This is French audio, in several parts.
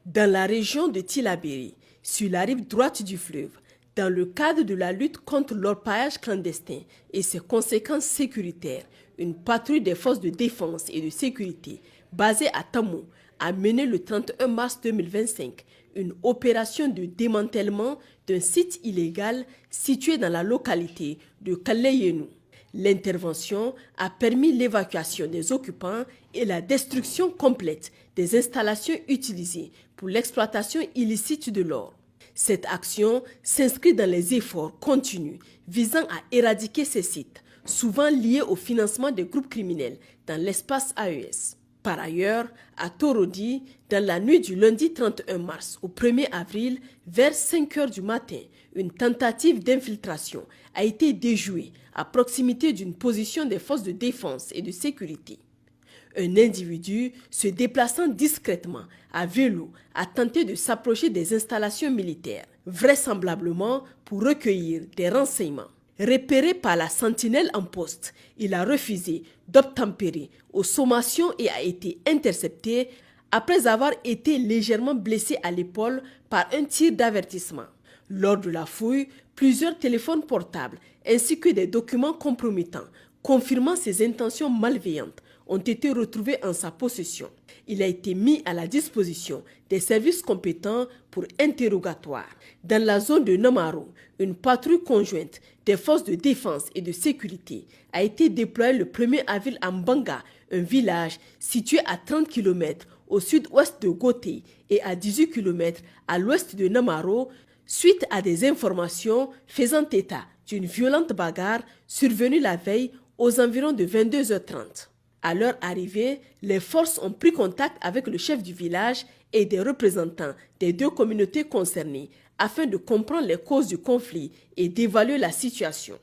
Dans la région de Tillabéri, sur la rive droite du fleuve, dans le cadre de la lutte contre l'orpaillage clandestin et ses conséquences sécuritaires, une patrouille des forces de défense et de sécurité basée à Tamou a mené le 31 mars 2025 une opération de démantèlement d'un site illégal situé dans la localité de Kaleyenu. L'intervention a permis l'évacuation des occupants et la destruction complète des installations utilisées pour l'exploitation illicite de l'or. Cette action s'inscrit dans les efforts continus visant à éradiquer ces sites, souvent liés au financement des groupes criminels dans l'espace AES. Par ailleurs, à Torodi, dans la nuit du lundi 31 mars au 1er avril, vers 5 heures du matin, une tentative d'infiltration a été déjouée à proximité d'une position des forces de défense et de sécurité. Un individu se déplaçant discrètement à vélo a tenté de s'approcher des installations militaires, vraisemblablement pour recueillir des renseignements. Repéré par la sentinelle en poste, il a refusé d'obtempérer aux sommations et a été intercepté après avoir été légèrement blessé à l'épaule par un tir d'avertissement. Lors de la fouille, plusieurs téléphones portables ainsi que des documents compromettants confirmant ses intentions malveillantes ont été retrouvés en sa possession. Il a été mis à la disposition des services compétents pour interrogatoire. Dans la zone de Namaro, une patrouille conjointe des forces de défense et de sécurité a été déployée le 1er avril à Mbanga, un village situé à 30 km au sud-ouest de Goté et à 18 km à l'ouest de Namaro, suite à des informations faisant état d'une violente bagarre survenue la veille aux environs de 22h30. À leur arrivée, les forces ont pris contact avec le chef du village et des représentants des deux communautés concernées afin de comprendre les causes du conflit et d'évaluer la situation.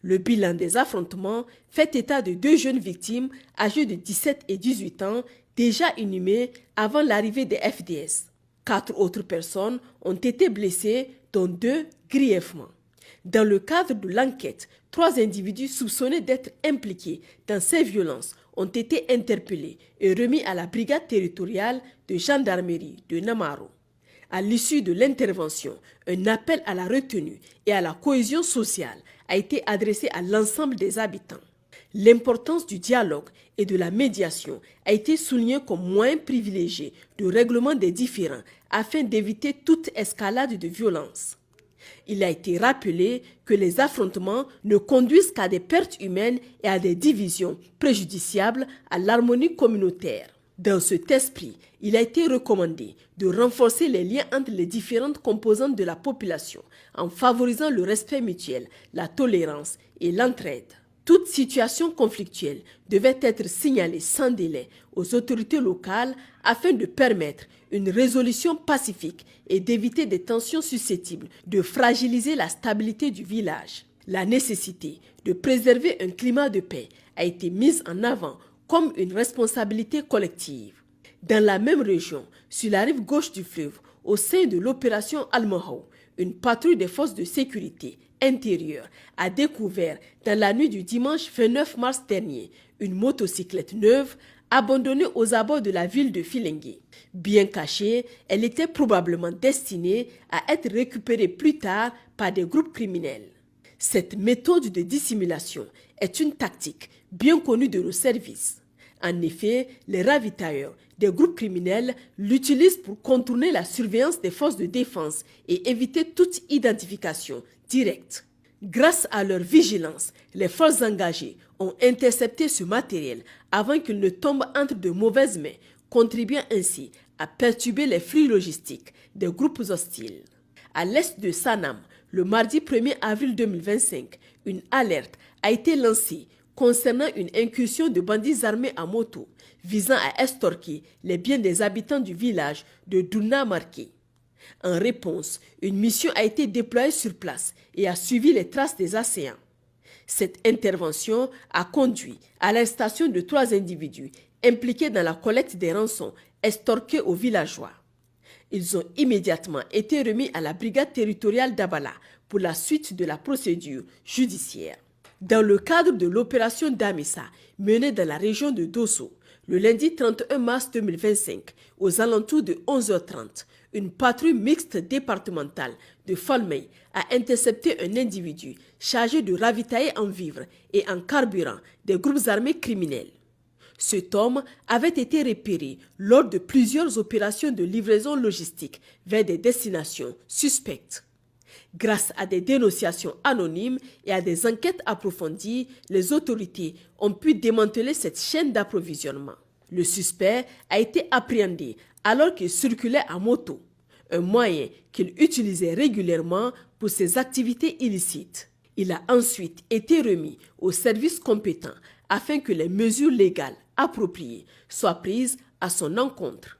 Le bilan des affrontements fait état de 2 jeunes victimes âgées de 17 et 18 ans déjà inhumées avant l'arrivée des FDS. 4 autres personnes ont été blessées, dont 2 grièvement. Dans le cadre de l'enquête, 3 individus soupçonnés d'être impliqués dans ces violences ont été interpellés et remis à la brigade territoriale de gendarmerie de Namaro. À l'issue de l'intervention, un appel à la retenue et à la cohésion sociale a été adressé à l'ensemble des habitants. L'importance du dialogue et de la médiation a été soulignée comme moyen privilégié de règlement des différends afin d'éviter toute escalade de violence. Il a été rappelé que les affrontements ne conduisent qu'à des pertes humaines et à des divisions préjudiciables à l'harmonie communautaire. Dans cet esprit, il a été recommandé de renforcer les liens entre les différentes composantes de la population en favorisant le respect mutuel, la tolérance et l'entraide. Toute situation conflictuelle devait être signalée sans délai aux autorités locales afin de permettre une résolution pacifique et d'éviter des tensions susceptibles de fragiliser la stabilité du village. La nécessité de préserver un climat de paix a été mise en avant comme une responsabilité collective. Dans la même région, sur la rive gauche du fleuve, au sein de l'opération Almahou, une patrouille des forces de sécurité intérieure a découvert dans la nuit du dimanche 29 mars dernier une motocyclette neuve abandonnée aux abords de la ville de Filengue. Bien cachée, elle était probablement destinée à être récupérée plus tard par des groupes criminels. Cette méthode de dissimulation est une tactique bien connue de nos services. En effet, les ravitailleurs des groupes criminels l'utilisent pour contourner la surveillance des forces de défense et éviter toute identification directe. Grâce à leur vigilance, les forces engagées ont intercepté ce matériel avant qu'il ne tombe entre de mauvaises mains, contribuant ainsi à perturber les flux logistiques des groupes hostiles. À l'est de Sanam, le mardi 1er avril 2025, une alerte a été lancée concernant une incursion de bandits armés à moto visant à extorquer les biens des habitants du village de Douna Marqué. En réponse, une mission a été déployée sur place et a suivi les traces des assaillants. Cette intervention a conduit à l'arrestation de 3 individus impliqués dans la collecte des rançons extorquées aux villageois. Ils ont immédiatement été remis à la brigade territoriale d'Abala pour la suite de la procédure judiciaire. Dans le cadre de l'opération Damissa menée dans la région de Dosso, Le lundi 31 mars 2025, aux alentours de 11h30, une patrouille mixte départementale de Falmey a intercepté un individu chargé de ravitailler en vivres et en carburant des groupes armés criminels. Cet homme avait été repéré lors de plusieurs opérations de livraison logistique vers des destinations suspectes. Grâce à des dénonciations anonymes et à des enquêtes approfondies, les autorités ont pu démanteler cette chaîne d'approvisionnement. Le suspect a été appréhendé alors qu'il circulait à moto, un moyen qu'il utilisait régulièrement pour ses activités illicites. Il a ensuite été remis aux services compétents afin que les mesures légales appropriées soient prises à son encontre.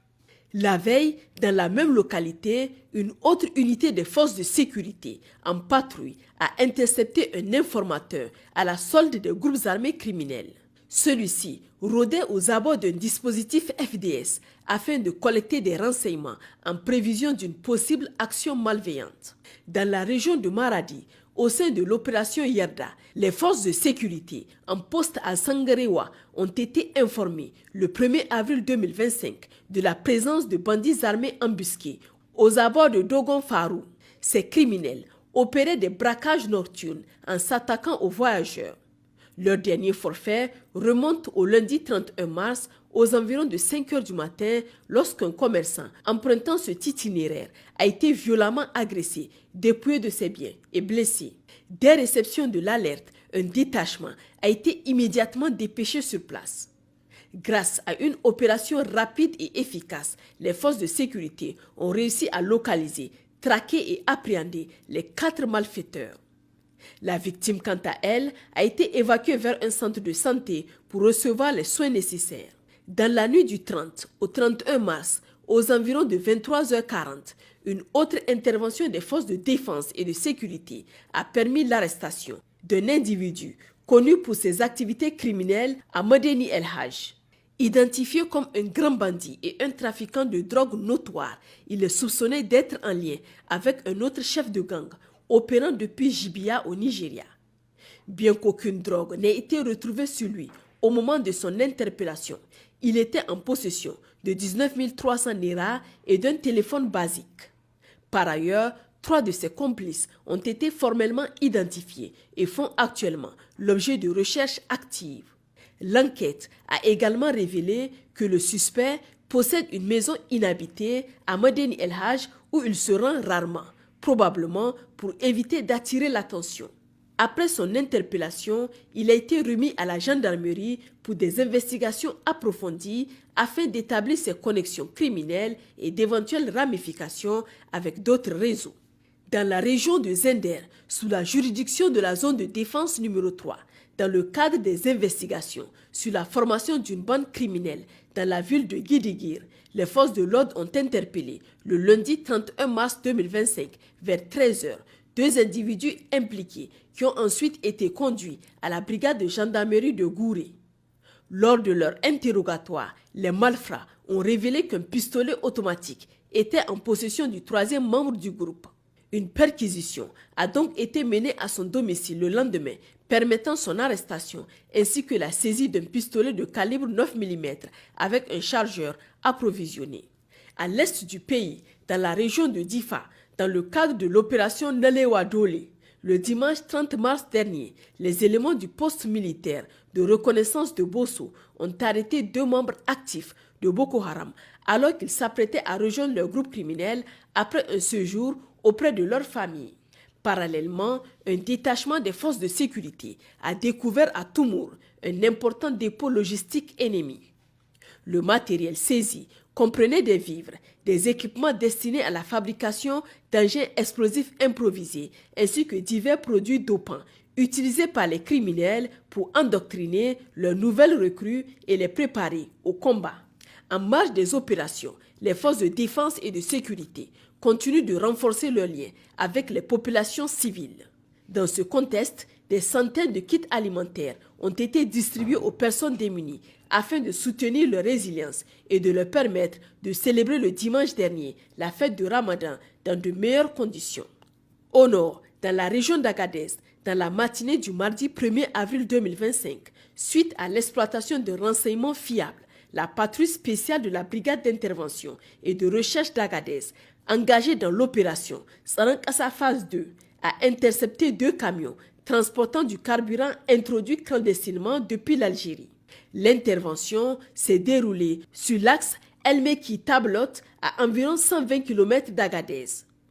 La veille, dans la même localité, une autre unité des forces de sécurité en patrouille a intercepté un informateur à la solde des groupes armés criminels. Celui-ci rôdait aux abords d'un dispositif FDS afin de collecter des renseignements en prévision d'une possible action malveillante. Dans la région de Maradi, au sein de l'opération Yerda, les forces de sécurité en poste à Sangarewa ont été informées le 1er avril 2025 de la présence de bandits armés embusqués aux abords de Dogon Farou. Ces criminels opéraient des braquages nocturnes en s'attaquant aux voyageurs. Leur dernier forfait remonte au lundi 31 mars aux environs de 5 heures du matin lorsqu'un commerçant empruntant cet itinéraire a été violemment agressé, dépouillé de ses biens et blessé. Dès réception de l'alerte, un détachement a été immédiatement dépêché sur place. Grâce à une opération rapide et efficace, les forces de sécurité ont réussi à localiser, traquer et appréhender les 4 malfaiteurs. La victime, quant à elle, a été évacuée vers un centre de santé pour recevoir les soins nécessaires. Dans la nuit du 30 au 31 mars, aux environs de 23h40, une autre intervention des forces de défense et de sécurité a permis l'arrestation d'un individu connu pour ses activités criminelles à Madeni El Haj. Identifié comme un grand bandit et un trafiquant de drogue notoire, il est soupçonné d'être en lien avec un autre chef de gang opérant depuis Jibia au Nigeria. Bien qu'aucune drogue n'ait été retrouvée sur lui au moment de son interpellation, il était en possession de 19 300 Naira et d'un téléphone basique. Par ailleurs, 3 de ses complices ont été formellement identifiés et font actuellement l'objet de recherches actives. L'enquête a également révélé que le suspect possède une maison inhabitée à Madeni El Haj où il se rend rarement, probablement pour éviter d'attirer l'attention. Après son interpellation, il a été remis à la gendarmerie pour des investigations approfondies afin d'établir ses connexions criminelles et d'éventuelles ramifications avec d'autres réseaux. Dans la région de Zender, sous la juridiction de la zone de défense numéro 3, dans le cadre des investigations sur la formation d'une bande criminelle dans la ville de Gidigir, les forces de l'ordre ont interpellé le lundi 31 mars 2025 vers 13h 2 individus impliqués qui ont ensuite été conduits à la brigade de gendarmerie de Gouré. Lors de leur interrogatoire, les malfrats ont révélé qu'un pistolet automatique était en possession du 3e membre du groupe. Une perquisition a donc été menée à son domicile le lendemain, permettant son arrestation ainsi que la saisie d'un pistolet de calibre 9 mm avec un chargeur approvisionné. À l'est du pays, dans la région de Difa, dans le cadre de l'opération Nalewa Dole, le dimanche 30 mars dernier, les éléments du poste militaire de reconnaissance de Bosso ont arrêté 2 membres actifs de Boko Haram alors qu'ils s'apprêtaient à rejoindre leur groupe criminel après un séjour auprès de leur famille. Parallèlement, un détachement des forces de sécurité a découvert à Toumour un important dépôt logistique ennemi. Le matériel saisi comprenait des vivres, des équipements destinés à la fabrication d'engins explosifs improvisés, ainsi que divers produits dopants utilisés par les criminels pour endoctriner leurs nouvelles recrues et les préparer au combat. En marge des opérations, les forces de défense et de sécurité continuent de renforcer leurs liens avec les populations civiles. Dans ce contexte, des centaines de kits alimentaires ont été distribués aux personnes démunies afin de soutenir leur résilience et de leur permettre de célébrer le dimanche dernier la fête de Ramadan dans de meilleures conditions. Au nord, dans la région d'Agadez, dans la matinée du mardi 1er avril 2025, suite à l'exploitation de renseignements fiables, la patrouille spéciale de la brigade d'intervention et de recherche d'Agadez, engagée dans l'opération Tsarankassa phase 2, a intercepté 2 camions transportant du carburant introduit clandestinement depuis l'Algérie. L'intervention s'est déroulée sur l'axe El Mekki-Tablot à environ 120 km d'Agadez.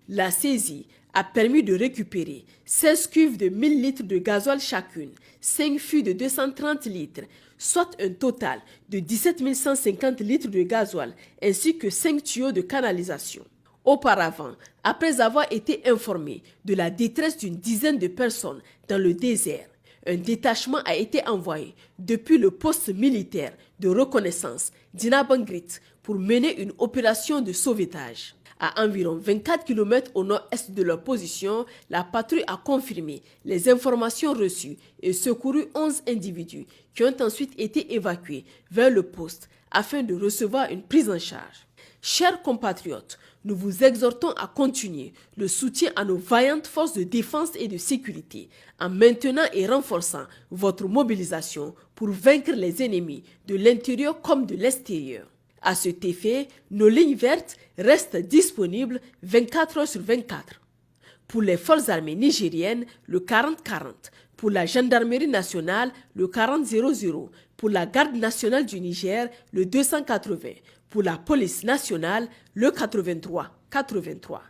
La saisie a permis de récupérer 16 cuves de 1000 litres de gasoil chacune, 5 fûts de 230 litres, soit un total de 17 150 litres de gasoil, ainsi que 5 tuyaux de canalisation. Auparavant, après avoir été informé de la détresse d'une dizaine de personnes dans le désert, un détachement a été envoyé depuis le poste militaire de reconnaissance d'Inabangrit pour mener une opération de sauvetage. À environ 24 km au nord-est de leur position, la patrouille a confirmé les informations reçues et secouru 11 individus qui ont ensuite été évacués vers le poste afin de recevoir une prise en charge. Chers compatriotes, nous vous exhortons à continuer le soutien à nos vaillantes forces de défense et de sécurité en maintenant et renforçant votre mobilisation pour vaincre les ennemis de l'intérieur comme de l'extérieur. À cet effet, nos lignes vertes restent disponibles 24 heures sur 24. Pour les forces armées nigériennes, le 40-40. Pour la gendarmerie nationale, le 40-00. Pour la garde nationale du Niger, le 280. Pour la police nationale, le 83-83.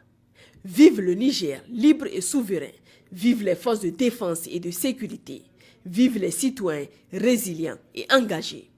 Vive le Niger, libre et souverain. Vive les forces de défense et de sécurité. Vive les citoyens résilients et engagés.